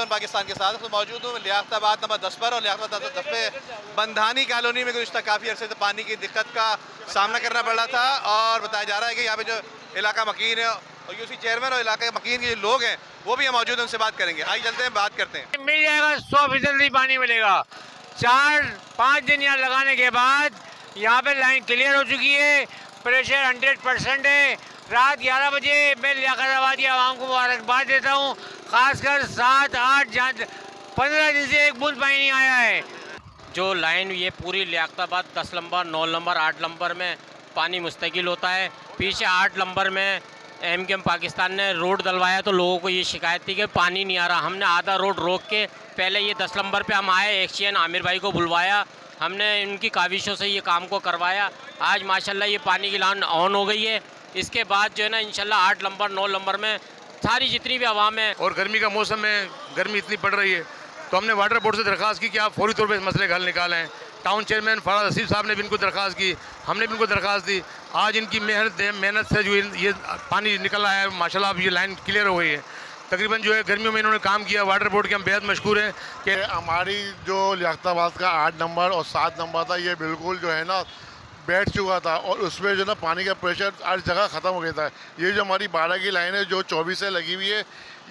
7 पाकिस्तान के साथ तो मौजूद हूँ लियाकताबाद नंबर 10 पर। और लियाकताबाद 10 पे बंधानी कॉलोनी में गुज़िश्ता काफ़ी अर्से से पानी की दिक्कत का सामना करना पड़ रहा था। और बताया जा रहा है कि यहाँ पे जो इलाका मकीन है और यूसी चेयरमैन और इलाके मकीन के जो लोग हैं वो भी हम मौजूद हैं, उनसे बात करेंगे। आइए चलते हैं, बात करते हैं। मिल जाएगा, 100% पानी मिलेगा। 4-5 दिन यहाँ लगाने के बाद यहाँ पे लाइन क्लियर हो चुकी है, प्रेशर 100% है। रात 11 बजे मैं लियाकताबाद की आवाम को मुबारकबाद देता हूँ, खासकर 7-8 जहाँ 15 दिन से एक बूंद पानी नहीं आया है। जो लाइन ये पूरी लियाकताबाद 10 नंबर 9 नंबर 8 नंबर में पानी मुस्तकिल होता है। पीछे 8 नंबर में एमकेएम पाकिस्तान ने रोड डलवाया तो लोगों को ये शिकायत थी कि पानी नहीं आ रहा। हमने आधा रोड रोक के पहले ये 10 नंबर पे हम आए, एक्सचेंज आमिर भाई को बुलवाया, हमने इनकी काविशों से ये काम को करवाया। आज माशाल्लाह ये पानी की लाइन ऑन हो गई है। इसके बाद जो है ना इंशाल्लाह 8 नंबर 9 नंबर में सारी जितनी भी आवाम है। और गर्मी का मौसम में गर्मी इतनी पड़ रही है तो हमने वाटर बोर्ड से दरख्वास्त की कि आप फौरी तौर पर इस मसले का हल निकालें। टाउन चेयरमैन फराज हसीब साहब ने भी इनको दरख्वास्त की, हमने भी इनको दरख्वास्त दी। आज इनकी मेहनत से जो ये पानी निकल आया है माशाल्लाह, अब ये लाइन क्लियर हो गई है। तकरीबन जो है गर्मियों में इन्होंने काम किया। वाटर बोर्ड के हम बेहद मशहूर हैं कि हमारी जो लियाकताबाद का 8 नंबर और 7 नंबर था ये बिल्कुल जो है ना बैठ चुका था और उसमें जो ना पानी का प्रेशर हर जगह ख़त्म हो गया था। ये जो हमारी 12 की लाइन है जो 24 से लगी हुई है,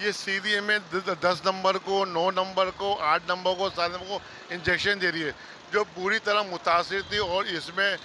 ये सीधी हमें 10 नंबर को, 9 नंबर को, 8 नंबर को, 7 नंबर को इंजेक्शन दे रही है जो पूरी तरह मुतासिर थी। और इसमें